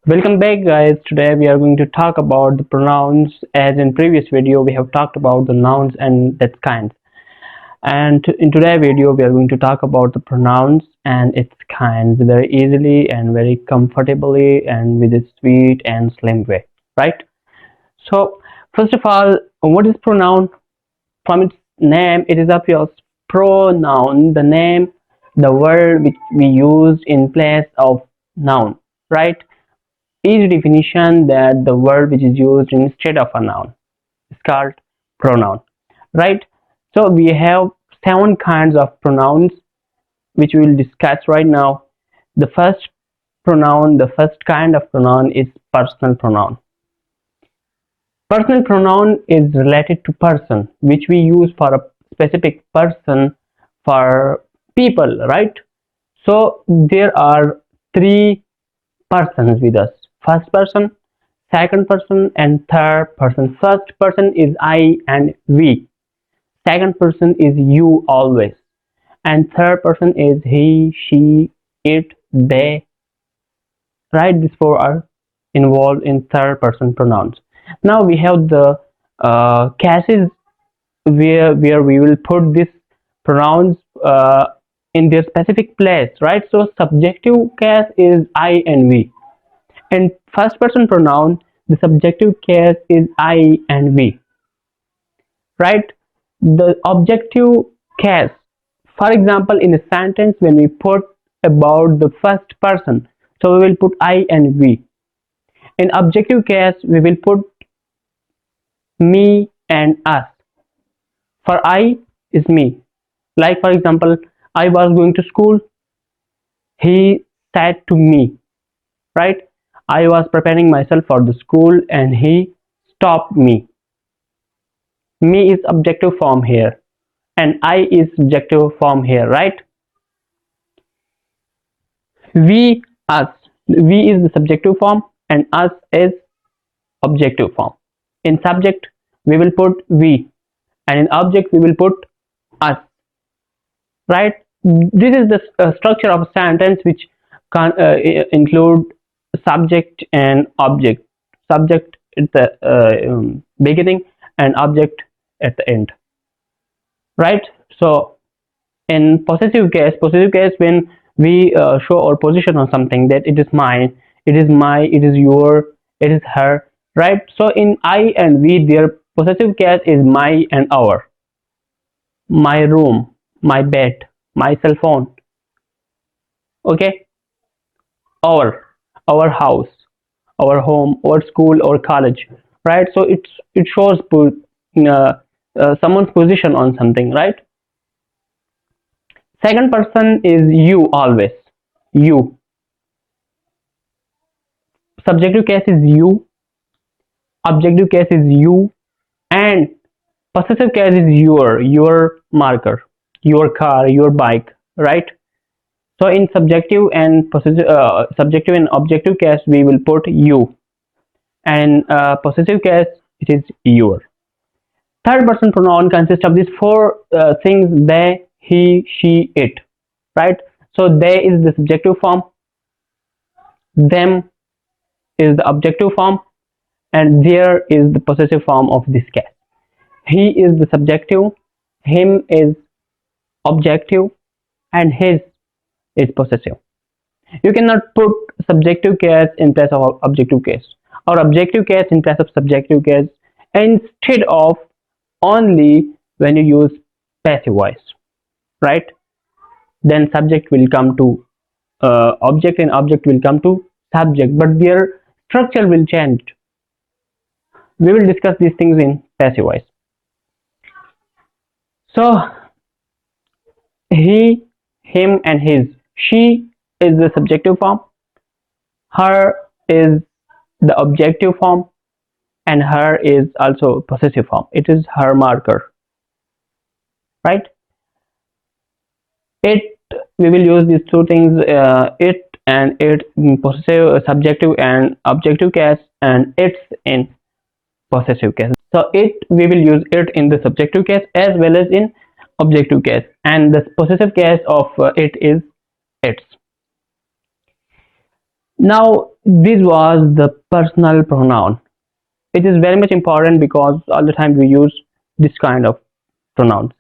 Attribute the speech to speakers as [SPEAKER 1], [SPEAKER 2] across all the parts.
[SPEAKER 1] Welcome back guys. Today we are going to talk about the pronouns. As in previous video we have talked about the nouns and its kinds. And in today's video we are going to talk about the pronouns and its kinds very easily and very comfortably and with a sweet and slim way, right? So first of all, what is pronoun? From its name it is obvious. Pronoun, the name, the word which we use in place of noun, right? Each definition that the word which is used instead of a noun is called pronoun, right? So we have 7 kinds of pronouns which we will discuss right now. The first pronoun, the first kind of pronoun is personal pronoun. Personal pronoun is related to person, which we use for a specific person, for people, right? So there are 3 persons with us: first person, second person, and third person. First person is I and we, second person is you always, and third person is he, she, it, they, right? These 4 are involved in third person pronouns. Now we have the cases where we will put these pronouns in their specific place, right? So subjective case is I and we. In first person pronoun, the subjective case is I and we, right? The objective case, for example, in a sentence when we put about the first person, so we will put I and we. In objective case, we will put me and us. For I is me. Like for example, I was going to school, he said to me, right? I was preparing myself for the school and he stopped me. Me is objective form here and I is subjective form here, right? We, us. We is the subjective form and us is objective form. In subject we will put we and in object we will put us, right? This is the structure of a sentence which can include subject and object. Subject at the beginning and object at the end, right? So in possessive case when we show our position on something, that it is mine, it is my, it is your, it is her, right? So in I and we, their possessive case is my and our. My room, my bed, my cell phone, okay? Our house, our home, our school, or college, right? So it shows uh, someone's position on something, right? Second person is you always. You. Subjective case is you, objective case is you, and possessive case is your marker, your car, your bike, right? So in subjective and subjective and objective case we will put you, and possessive case it is your. Third person pronoun consists of these 4 things: they, he, she, it, right? So they is the subjective form, them is the objective form, and there is the possessive form of this case. He is the subjective, him is objective, and his is possessive. You cannot put subjective case in place of objective case or objective case in place of subjective case instead of only when you use passive voice, right? Then subject will come to object and object will come to subject, but their structure will change. We will discuss these things in passive voice. So he, him, and his. She is the subjective form, her is the objective form, and her is also possessive form. It is her marker, right? It, we will use these 2 things, it and it in possessive, subjective and objective case, and it's in possessive case. So it, we will use it in the subjective case as well as in objective case, and the possessive case of it is its. Now this was the personal pronoun. It is very much important because all the time we use this kind of pronouns.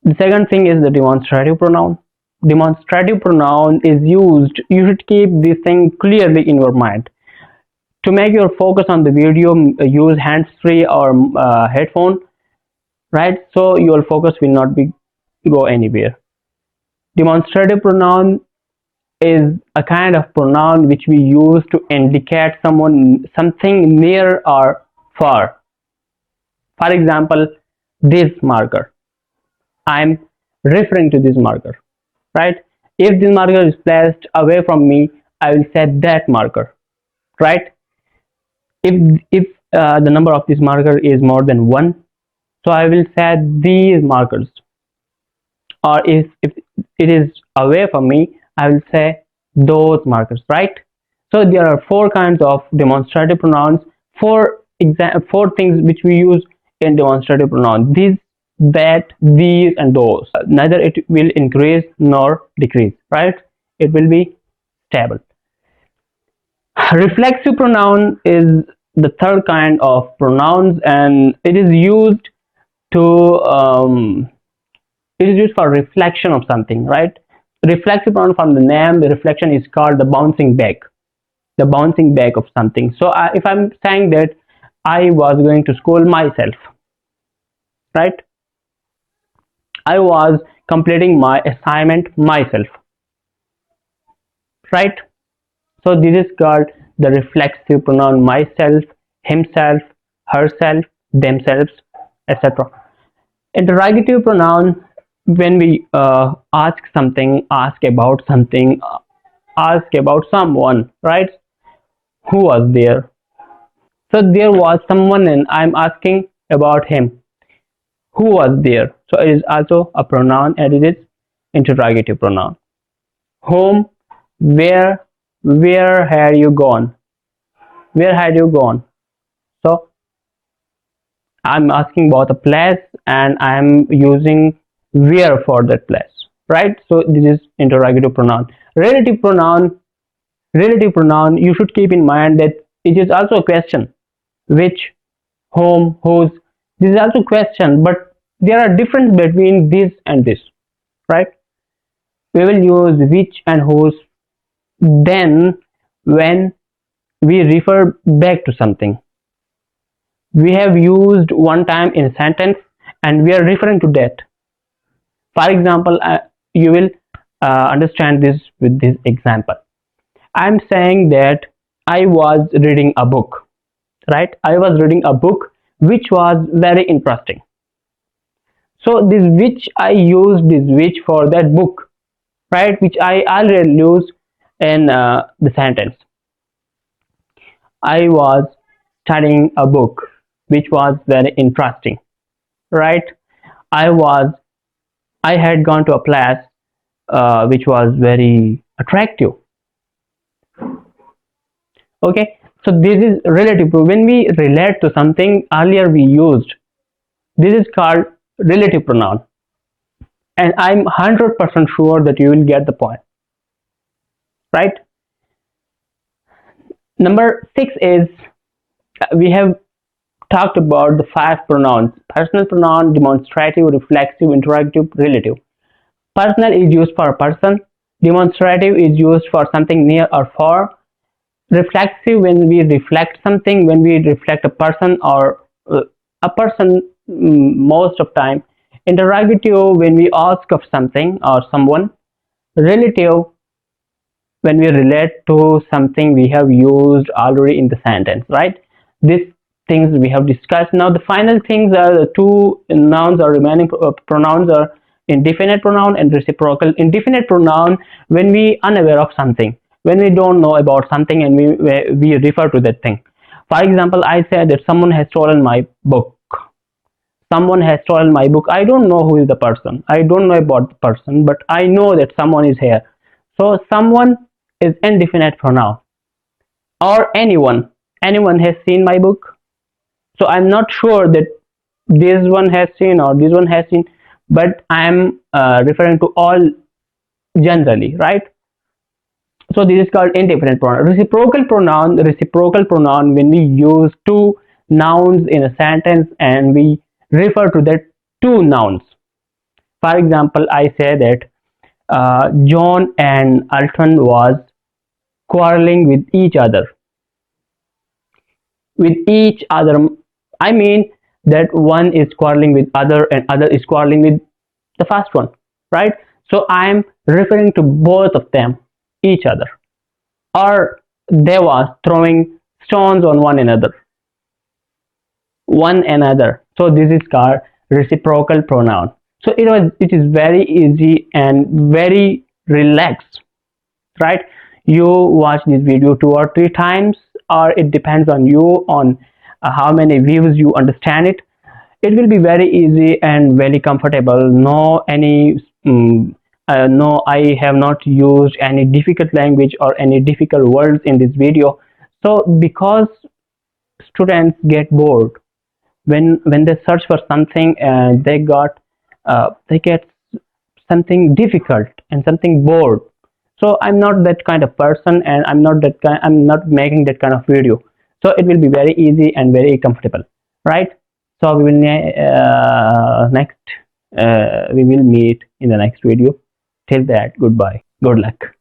[SPEAKER 1] The second thing is the demonstrative pronoun. Demonstrative pronoun is used, you should keep this thing clearly in your mind. To make your focus on the video, use hands-free or headphone, right? So your focus will not be go anywhere. Demonstrative pronoun is a kind of pronoun which we use to indicate someone something near or far. For example, this marker. I'm referring to this marker, right? If this marker is placed away from me, I will say that marker, right? If the number of this marker is more than one, so I will say these markers. Or if it is away from me, I will say those markers, right? So there are four kinds of demonstrative pronouns, four things which we use in demonstrative pronoun: these, that, these, and those. Neither it will increase nor decrease, right? It will be stable. Reflexive pronoun is the third kind of pronouns, and it is used to it is used for reflection of something, right? Reflexive pronoun, from the name, the reflection is called the bouncing back, the bouncing back of something. So if I'm saying that I was going to school myself, right? I was completing my assignment myself, right? So this is called the reflexive pronoun: myself, himself, herself, themselves, etc. Interrogative pronoun, when we ask something, ask about something, ask about someone, right? Who was there? So there was someone and I'm asking about him. Who was there? So it is also a pronoun, and it is interrogative pronoun. Whom, where had you gone? Where had you gone? So I'm asking about a place and I'm using where for that place, right? So this is interrogative pronoun. Relative pronoun, you should keep in mind that it is also a question: which, whom, whose. This is also a question, but there are difference between this and this, right? We will use which and whose then when we refer back to something. We have used one time in a sentence and we are referring to that. For example, you will understand this with this example. I'm saying that I was reading a book, right? I was reading a book which was very interesting. So this which, I used this which for that book, right? Which I already used in the sentence. I was studying a book which was very interesting, right? I was I had gone to a place which was very attractive. Okay, so this is relative. When we relate to something, earlier we used, this is called relative pronoun, and I'm 100% sure that you will get the point, right? Number 6 is, we have talked about the 5 pronouns: personal pronoun, demonstrative, reflexive, interrogative, relative. Personal is used for a person, demonstrative is used for something near or far, reflexive when we reflect something, when we reflect a person or a person, most of time. Interrogative when we ask of something or someone. Relative when we relate to something we have used already in the sentence, right? These things we have discussed. Now the final things are the two nouns or remaining pronouns are indefinite pronoun and reciprocal. Indefinite pronoun when we unaware of something, when we don't know about something and we refer to that thing. For example, I said that someone has stolen my book. Someone has stolen my book. I don't know who is the person. I don't know about the person, but I know that someone is here. So someone is indefinite pronoun. Or anyone. Anyone has seen my book. So I'm not sure that this one has seen or this one has seen, but I'm referring to all generally, right? So this is called indefinite pronoun. Reciprocal pronoun, when we use two nouns in a sentence and we refer to that two nouns. For example, I say that John and Alton was quarreling with each other. With each other, I mean that one is quarreling with other and other is quarreling with the first one, right? So I'm referring to both of them, each other. Or they was throwing stones on one another. So this is called reciprocal pronoun. So it is very easy and very relaxed, right? You watch this video 2 or 3 times, or it depends on you, on how many views you understand it. It will be very easy and very comfortable. No, I have not used any difficult language or any difficult words in this video. So because students get bored when they search for something, they get something difficult and something bored. So I'm not that kind of person, and I'm not making that kind of video. So it will be very easy and very comfortable, right? So we will meet in the next video. Till that, goodbye, good luck.